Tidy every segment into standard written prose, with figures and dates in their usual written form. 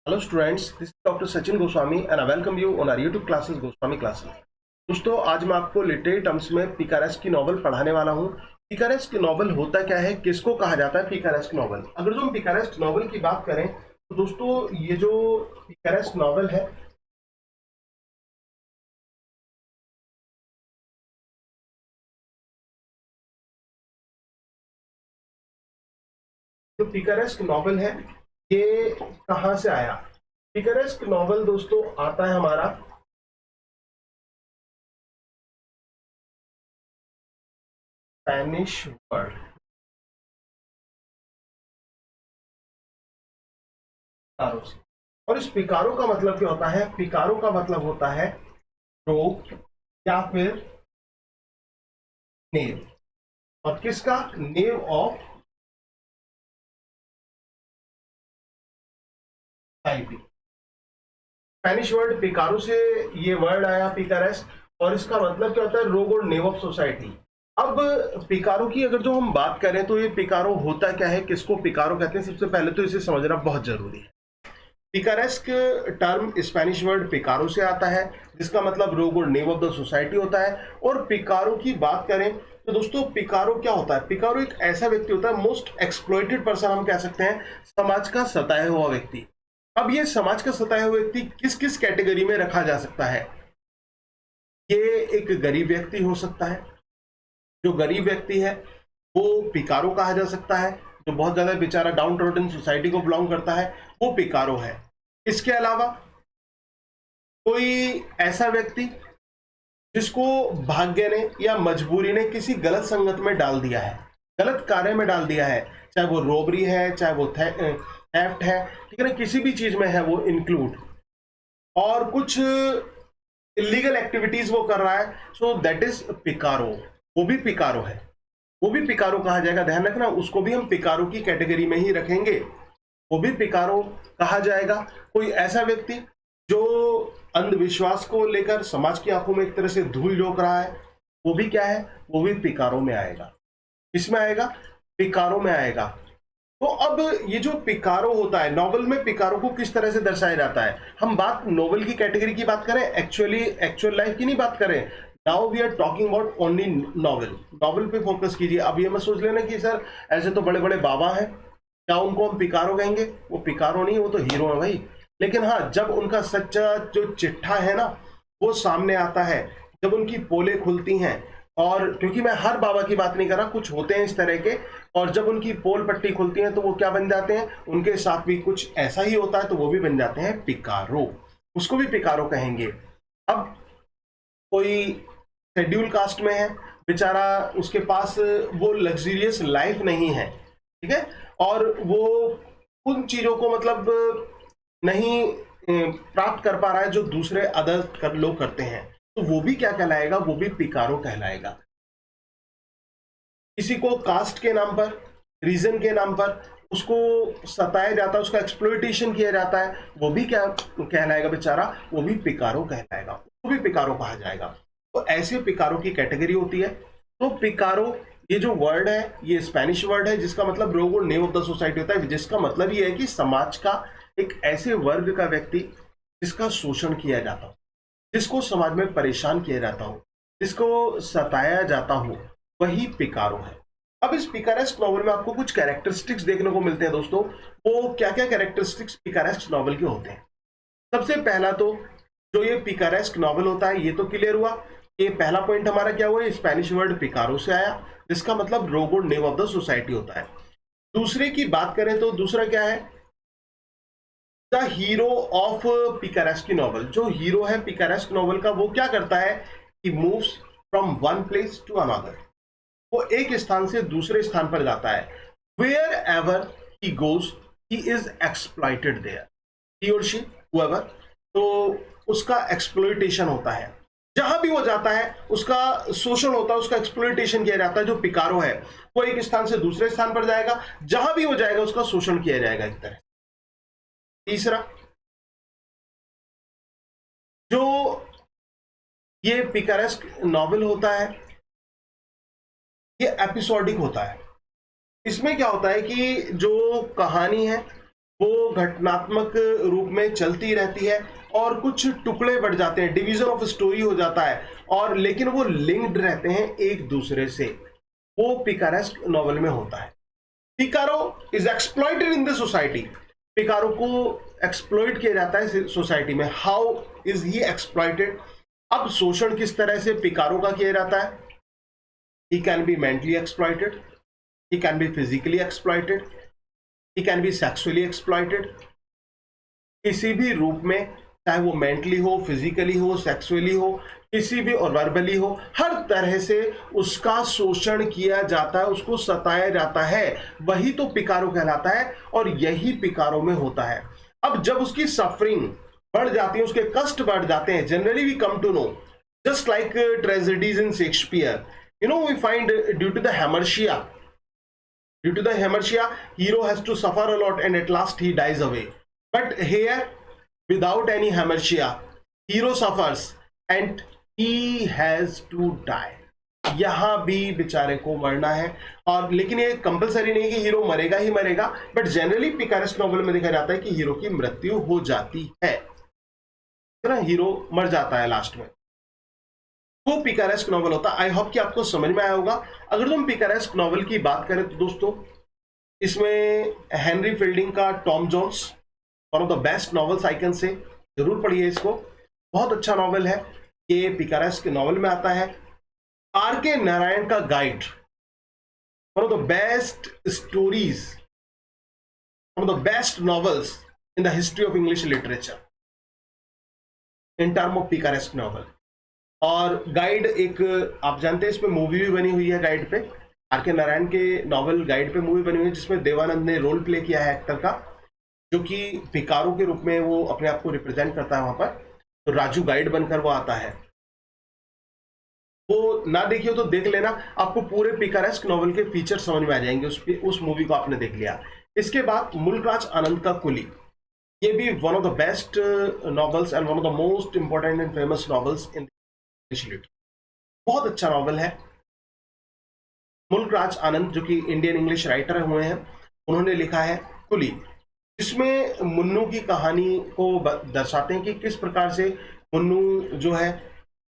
Hello students, this is Dr. Sachin Goswami and I welcome you on our YouTube classes Goswami classes। दोस्तों आज मैं आपको literary terms में picaresque की novel पढ़ाने वाला हूँ। पिकारेस्क नॉवल होता क्या है, किसको कहा जाता है पिकारेस्क नॉवल। अगर जो हम पिकारेस्क नॉवल की बात करें तो दोस्तों ये जो पिकारेस्क नॉवल है जो पिकारेस्क नॉवल है ये कहाँ से आया। पिकारेस्क नॉवल दोस्तों आता है हमारा स्पेनिश वर्ड। और इस पिकारो का मतलब क्या होता है, पिकारो का मतलब होता है रोग या फिर नेव। और किसका, नेव ऑफ सोसाइटी। स्पेनिश वर्ड पिकारो से ये वर्ड आया पिकारेस्क, और इसका मतलब क्या होता है रोग और नेव ऑफ सोसाइटी। अब पिकारो की अगर जो हम बात करें तो ये पिकारो होता क्या है, किसको पिकारो कहते हैं, सबसे पहले तो इसे समझना बहुत जरूरी है। पिकारेस्क टर्म स्पेनिश वर्ड पिकारो से आता है जिसका मतलब रोग और नेव ऑफ द सोसाइटी होता है। और पिकारो की बात करें तो दोस्तों पिकारो क्या होता है, पिकारो एक ऐसा व्यक्ति होता है, मोस्ट एक्सप्लॉइटेड पर्सन हम कह सकते हैं, समाज का सताया हुआ व्यक्ति। अब ये समाज का सताया हुआ व्यक्ति किस किस कैटेगरी में रखा जा सकता है। ये एक गरीब व्यक्ति हो सकता है, जो गरीब व्यक्ति है वो पिकारो कहा जा सकता है, जो बहुत ज्यादा बेचारा डाउन ट्रोडन सोसाइटी को बिलोंग करता है वो पिकारो है। इसके अलावा कोई ऐसा व्यक्ति जिसको भाग्य ने या मजबूरी ने किसी गलत संगत में डाल दिया है, गलत कार्य में डाल दिया है, चाहे वो रोबरी है, चाहे वो थेफ्ट है, ठीक है ना, किसी भी चीज में है वो इंक्लूड, और कुछ इलीगल एक्टिविटीज वो कर रहा है, सो दैट इज पिकारो। वो भी पिकारो है, वो भी पिकारो कहा जाएगा। ध्यान रखना, उसको भी हम पिकारो की कैटेगरी में ही रखेंगे, वो भी पिकारो कहा जाएगा। कोई ऐसा व्यक्ति जो अंधविश्वास को लेकर समाज की आंखों में एक तरह से धूल झोंक रहा है, वो भी क्या है, वो भी पिकारो में आएगा। किसमें आएगा, पिकारो में आएगा। तो अब ये जो पिकारो होता है, नॉवल में पिकारो को किस तरह से दर्शाया जाता है। हम बात नॉवल की कैटेगरी की बात करें, एक्चुअल लाइफ की नहीं बात करें। Now we are talking about only novel. Novel पे फोकस कीजिए। अब ये मत सोच लेना कि सर ऐसे तो बड़े बड़े बाबा हैं, क्या उनको हम पिकारो कहेंगे। वो पिकारो नहीं, वो तो हीरो है भाई। लेकिन हाँ, जब उनका सच्चा जो चिट्ठा है ना वो सामने आता है, जब उनकी पोलें खुलती हैं, और क्योंकि मैं हर बाबा की बात नहीं कर रहा, कुछ होते हैं इस तरह के, और जब उनकी पोल पट्टी खुलती है तो वो क्या बन जाते हैं, उनके साथ भी कुछ ऐसा ही होता है तो वो भी बन जाते हैं पिकारो। उसको भी पिकारो कहेंगे। अब कोई शेड्यूल कास्ट में है बेचारा, उसके पास वो लग्जरियस लाइफ नहीं है, ठीक है, और वो उन चीजों को मतलब नहीं प्राप्त कर पा रहा है जो दूसरे अदर लोग करते हैं, तो वो भी क्या कहलाएगा, वो भी पिकारो कहलाएगा। किसी को कास्ट के नाम पर, रीजन के नाम पर उसको सताया जाता है, उसका एक्सप्लॉयटेशन किया जाता है, वो भी क्या कहलाएगा बेचारा, वो भी पिकारो कहलाएगा, वो भी पिकारो कहा जाएगा। तो ऐसे पिकारो की कैटेगरी होती है। तो पिकारो ये जो वर्ड है ये स्पेनिश वर्ड है जिसका मतलब रोग और नेम ऑफ द सोसाइटी होता है, जिसका मतलब ये है कि समाज का एक ऐसे वर्ग का व्यक्ति जिसका शोषण किया जाता हो, जिसको समाज में परेशान किया जाता हो, जिसको सताया जाता हो, वही पिकारो है। अब इस पिकारेस्क नॉवल में आपको कुछ कैरेक्टरिस्टिक्स देखने को मिलते हैं दोस्तों। वो क्या क्या कैरेक्टरिस्टिक्स पिकारेस्क नॉवल के होते हैं। सबसे पहला तो जो ये पिकारेस्क नॉवल होता है ये तो क्लियर हुआ। ये पहला पॉइंट हमारा क्या हुआ, स्पेनिश वर्ड पिकारो से आया जिसका मतलब रोग और नेम ऑफ द सोसाइटी होता है। दूसरे की बात करें तो दूसरा क्या है, the hero of picaresque novel. जो हीरो है पिकारेस्क नॉवल का वो क्या करता है, he moves from one place to another. वो एक स्थान से दूसरे स्थान पर जाता है। Where ever he goes he is exploited there, he और शी हुएवर, तो उसका एक्सप्लॉइटेशन होता है। जहां भी वो जाता है उसका शोषण होता है, उसका एक्सप्लॉइटेशन किया जाता है। जो पिकारो है वो एक स्थान से दूसरे स्थान पर जाएगा, जहां भी वो जाएगा उसका शोषण किया जाएगा एक तरह। तीसरा, जो ये पिकारेस्क नॉवल होता है ये एपिसोडिक होता है। इसमें क्या होता है कि जो कहानी है वो घटनात्मक रूप में चलती रहती है और कुछ टुकड़े बढ़ जाते हैं, डिवीजन ऑफ स्टोरी हो जाता है, और लेकिन वो लिंक्ड रहते हैं एक दूसरे से। वो पिकारेस्क नॉवल में होता है। Picaro is exploited in the society. Picaro को एक्सप्लॉइट किया जाता है सोसाइटी में। How is he exploited? अब शोषण किस तरह से पिकारो का किया जाता है? He can be mentally exploited, he can be physically exploited, he can be sexually exploited. किसी भी रूप में, चाहे वो मेंटली हो, फिजिकली हो, सेक्सुअली हो, किसी भी और वर्बली हो, हर तरह से उसका शोषण किया जाता है, उसको सताया जाता है। वही तो पिकारो कहलाता है और यही पिकारो में होता है। अब जब उसकी सफरिंग बढ़ जाती है, उसके कष्ट बढ़ जाते हैं, generally we come to know just like tragedies in Shakespeare, you know, we find due to the hamartia, hero has to suffer a lot and at last he dies away. But here, without any hamartia, hero suffers and he has to die. यहां भी बेचारे को मरना है, और लेकिन ये compulsory नहीं कि हीरो मरेगा ही मरेगा, बट जनरली पिकारेस्क नॉवल में देखा जाता है कि हीरो की मृत्यु हो जाती है ना, हीरो मर जाता है लास्ट में। वो पिकारेस्क नॉवल होता है। आई होप कि आपको समझ में आया होगा। अगर तुम पिकारेस्क नॉवल की बात करें तो दोस्तों, इसमें हेनरी फील्डिंग का Tom Jones, one of the best novels I can say, जरूर पढ़िए इसको, बहुत अच्छा नॉवल है। ये पिकारेस्क नॉवल में आता है। आर के नारायण का guide, one of the best stories, one of the best novels in the history of English literature in term of picaresque novel. और गाइड एक, आप जानते हैं इसमें मूवी भी बनी हुई है गाइड पे, आर के नारायण के नॉवल गाइड पे मूवी बनी हुई है, जिसमें देवानंद ने रोल प्ले किया है एक्टर का, जो कि पिकारो के रूप में वो अपने आप को रिप्रेजेंट करता है वहां पर। तो राजू गाइड बनकर वो आता है। वो ना देखिए तो देख लेना, आपको पूरे पिकारेस्क नॉवल के फीचर समझ में आ जाएंगे उस मूवी को आपने देख लिया। इसके बाद मुल्कराज आनंद का कुली, ये भी one of the best novels and one of the most important and famous novels in बहुत अच्छा नॉवल है। मुल्कराज आनंद, जो कि इंडियन इंग्लिश राइटर हुए हैं, उन्होंने लिखा है कुली, जिसमें मुन्नू की कहानी को दर्शाते हैं कि किस प्रकार से मुन्नू जो है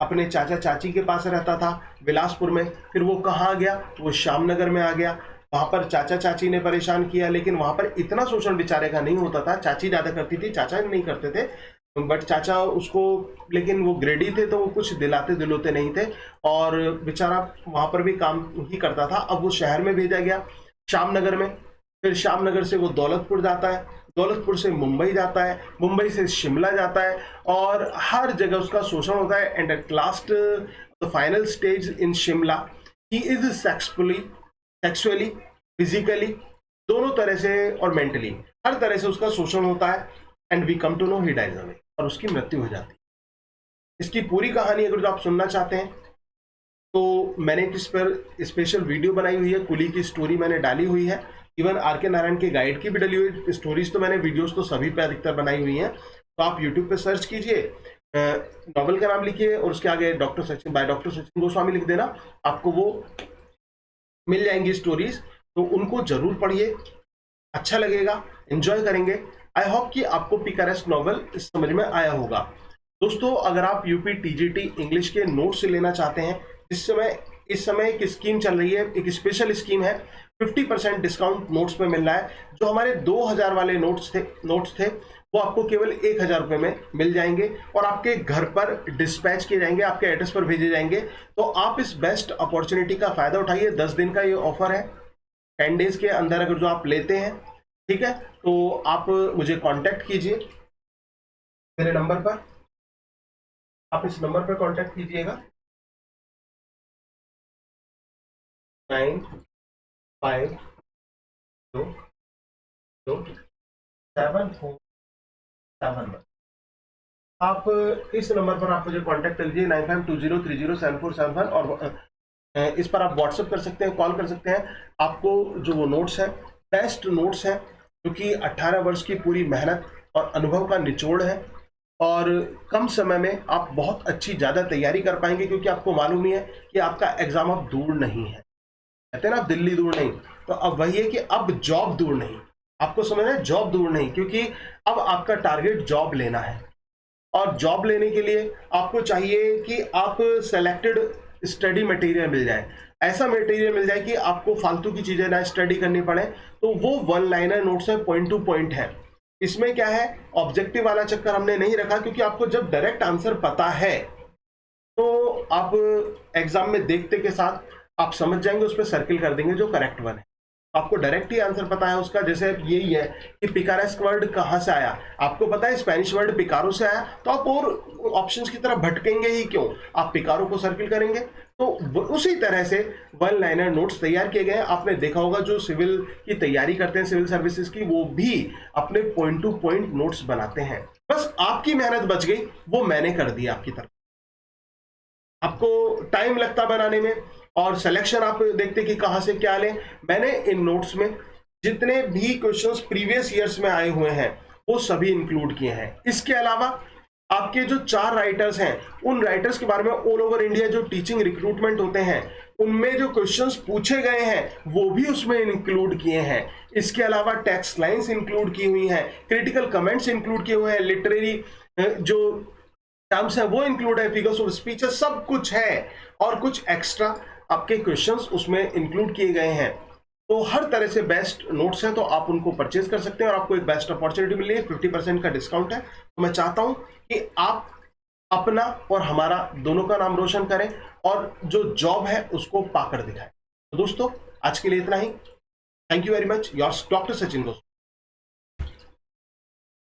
अपने चाचा चाची के पास रहता था बिलासपुर में, फिर वो कहाँ गया, वो श्यामनगर में आ गया। वहां पर चाचा चाची ने परेशान किया, लेकिन वहां पर इतना शोषण बेचारे का नहीं होता था, चाची ज्यादा करती थी, चाचा नहीं करते थे, बट चाचा उसको, लेकिन वो ग्रेडी थे तो वो कुछ दिलाते नहीं थे, और बेचारा वहां पर भी काम ही करता था। अब वो शहर में भेजा गया श्यामनगर में, फिर श्यामनगर से वो दौलतपुर जाता है, दौलतपुर से मुंबई जाता है, मुंबई से शिमला जाता है, और हर जगह उसका शोषण होता है। And at last the final stage in Shimla, he is sexually, physically, दोनों तरह से और मेंटली, हर तरह से उसका शोषण होता है। And we come to know he dies away, और उसकी मृत्यु हो जाती है। इसकी पूरी कहानी अगर आप सुनना चाहते हैं तो मैंने इस पर स्पेशल वीडियो बनाई हुई है, कुली की स्टोरी मैंने डाली हुई है, इवन आर के नारायण के गाइड की भी डाली हुई स्टोरीज, तो मैंने वीडियोस तो सभी पे अधिकतर बनाई हुई हैं। तो आप यूट्यूब पे सर्च कीजिए, नॉवल का नाम लिखिए और उसके आगे डॉक्टर सचिन गोस्वामी लिख देना, आपको वो मिल जाएंगी स्टोरीज, तो उनको जरूर पढ़िए, अच्छा लगेगा, एंजॉय करेंगे। आई होप कि आपको पिकारेस्क नॉवल समझ में आया होगा। दोस्तों, अगर आप यूपी टीजीटी इंग्लिश के नोट्स लेना चाहते हैं, इस समय एक स्कीम चल रही है, एक स्पेशल स्कीम है, 50% डिस्काउंट नोट्स पे मिल रहा है। जो हमारे 2000 वाले नोट्स थे वो आपको केवल 1000 रुपये में मिल जाएंगे और आपके घर पर डिस्पैच किए जाएंगे, आपके एड्रेस पर भेजे जाएंगे। तो आप इस बेस्ट अपॉर्चुनिटी का फायदा उठाइए। 10 दिन का ये ऑफर है, 10 डेज के अंदर अगर जो आप लेते हैं, ठीक है, तो आप मुझे कांटेक्ट कीजिए मेरे नंबर पर, आप इस नंबर पर कांटेक्ट कीजिएगा 95522747। आप इस नंबर पर आप मुझे कांटेक्ट कर लीजिए 9520307471, और इस पर आप व्हाट्सएप कर सकते हैं, कॉल कर सकते हैं। आपको जो वो नोट्स है, बेस्ट नोट्स है, जो कि 18 वर्ष की पूरी मेहनत और अनुभव का निचोड़ है, और कम समय में आप बहुत अच्छी ज़्यादा तैयारी कर पाएंगे, क्योंकि आपको मालूम ही है कि आपका एग्जाम अब दूर नहीं है। कहते हैं ना, दिल्ली दूर नहीं, तो अब वही है कि अब जॉब दूर नहीं, आपको समझना है, जॉब दूर नहीं, क्योंकि अब आपका टारगेट जॉब लेना है। और जॉब लेने के लिए आपको चाहिए कि आप सेलेक्टेड स्टडी मटेरियल मिल जाए, ऐसा मटेरियल मिल जाए कि आपको फालतू की चीजें ना स्टडी करनी पड़े। तो वो वन लाइनर नोट्स है, पॉइंट टू पॉइंट है। इसमें क्या है, ऑब्जेक्टिव वाला चक्कर हमने नहीं रखा, क्योंकि आपको जब डायरेक्ट आंसर पता है तो आप एग्जाम में देखते के साथ आप समझ जाएंगे, उस पर सर्किल कर देंगे जो करेक्ट वन है। आपको डायरेक्ट ही आंसर पता है उसका। जैसे यही है कि पिकारेस्क वर्ड कहां से आया, आपको पता है स्पेनिश वर्ड पिकारो से आया, तो आप और ऑप्शंस की तरफ भटकेंगे ही क्यों, आप पिकारो को सर्किल करेंगे। तो उसी तरह से वन लाइनर नोट्स तैयार किए गए हैं। आपने देखा होगा जो सिविल की तैयारी करते हैं, सिविल सर्विसेज की, वो भी अपने पॉइंट टू पॉइंट नोट्स बनाते हैं। बस आपकी मेहनत बच गई, वो मैंने कर दी आपकी तरफ। आपको टाइम लगता बनाने में, और सिलेक्शन आप देखते कि कहां से क्या लें। मैंने इन नोट्स में जितने भी क्वेश्चंस प्रीवियस ईयर्स में आए हुए हैं वो सभी इंक्लूड किए हैं। इसके अलावा आपके जो 4 राइटर्स हैं, उन राइटर्स के बारे में ऑल ओवर इंडिया जो टीचिंग रिक्रूटमेंट होते हैं उनमें जो क्वेश्चंस पूछे गए हैं वो भी उसमें इंक्लूड किए हैं। इसके अलावा टेक्स्ट लाइंस इंक्लूड की हुई हैं, क्रिटिकल कमेंट्स इंक्लूड किए हुए हैं, लिटरेरी जो टर्म्स है वो इंक्लूड है, फिगर्स ऑफ स्पीचेस, सब कुछ है। और कुछ एक्स्ट्रा आपके क्वेश्चंस उसमें इंक्लूड किए गए हैं। तो हर तरह से बेस्ट नोट्स हैं, तो आप उनको परचेज कर सकते हैं और आपको एक बेस्ट अपॉर्चुनिटी मिली है, 50% का डिस्काउंट है। तो मैं चाहता हूं कि आप अपना और हमारा दोनों का नाम रोशन करें और जो जॉब है उसको पाकर दिखाएं। तो दोस्तों आज के लिए इतना ही। Thank you very much, yours doctor Sachin दोस्तों।